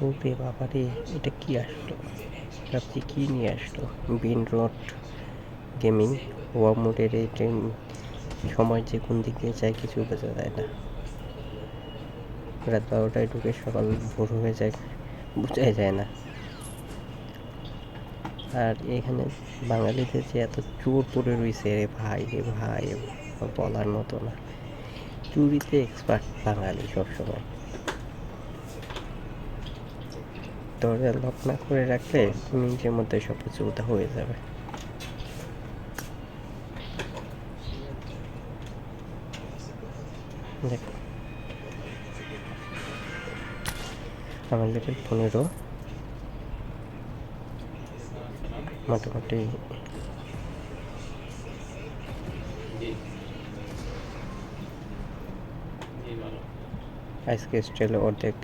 ওরে বাবা রে, এটা কি আসলো? ভাবছি কি নিয়ে আসলো? বিন রোড গেমিং ওয়ামোডের এই ট্রেন সময় যে কোন দিক দিয়ে যায় কিছু বোঝা যায় না। রাত 12টায় ঢুকে সকাল ভোর হয়ে যায়, বোঝাই যায় না। আর এখানে বাঙালিদের যে এত চোর পড়ে রয়েছে রে ভাই রে ভাই, বলার মতো না। চুরিতে এক্সপার্ট বাঙালি সবসময়। দরজা লক না করে রাখলে মিনিটের মধ্যে সব কিছু উধাও হয়ে যাবে। দেখ, আমার লেভেল 15, মোটামুটি আজকে স্টেলে অর্ধেক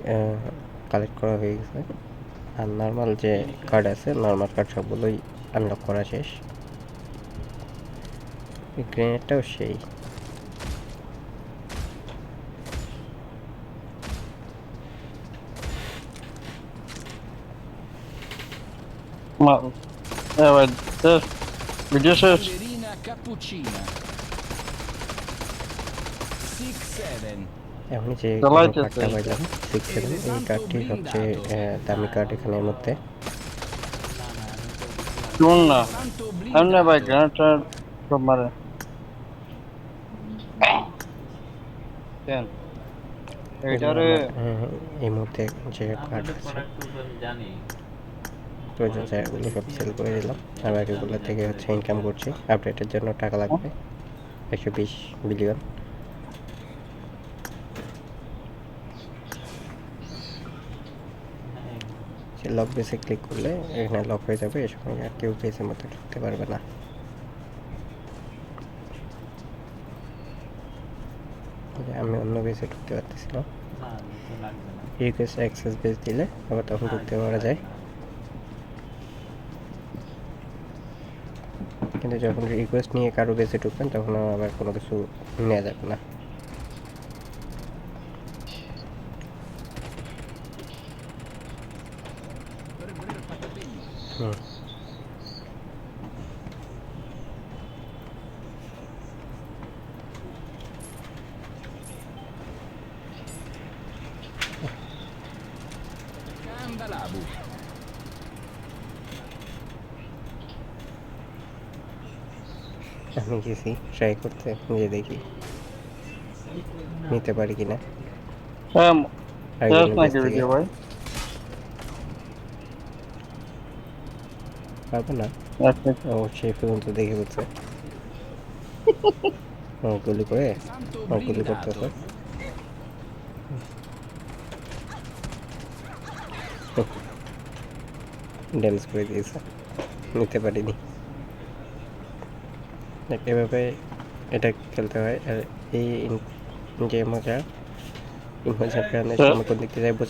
কালেক্ট করা হয়ে গেছে। আর নর্মাল যে কার্ড আছে, নর্মাল কার্ড সবগুলোই আনলক করা শেষ। এই গ্রেনেডটাও সেই। Evet, video শেষ। Ballerina cappuccina. 6-7. এখনই যে চালাইতেছে। কার্ডটা পাইলাম 6-7, এই কার্ডটি সবচেয়ে দামি কার্ড এখানের মধ্যে। শুন না, Tanto এমনি ভাই blindato. গ্রেনেডটা সব মারে। কেন এইটারে আমার এই মুহূর্তে যে কার্ড আছে প্রয়োজন যায় ওগুলো সব সেল করে দিলাম। আর বাকিগুলো থেকে ইনকাম করছি। আপডেটের জন্য টাকা লাগবে 120 বিলিয়ন। সে লক বেসে ক্লিক করলে এখানে লক হয়ে যাবে, এ সময় আর কেউ বেসের মধ্যে ঢুকতে পারবে না। আমি অন্য বেসে ঢুকতে পারতেছিলাম। রিকোয়েস্ট অ্যাক্সেস বেস দিলে আবার তখন ঢুকতে পারা যায়, কিন্তু যখন রিকোয়েস্ট নিয়ে কারো বেসে ঢুকবেন তখন আবার কোনো কিছু নেওয়া যাবে না। হুম, Candalabu. আমি গেছি ট্রাই করতে, যে দেখি নিতে পারি কিনা শেষ আরেকজনের বেস নাকি থেকে। ভিডিও ভাই? পারবো না, আচ্ছা, ও সেই পর্যন্ত দেখে বলছে গুলি করে Santo গুলি blindato. করতেছে। ড্যামেজ করে দিয়েছে, নিতে পারিনি। দেখ, এভাবে এটা খেলতে হয়। আর এই যে মজা, এই মজার কারণে শেষ। সময় কোন দিক থেকে যায় বোঝা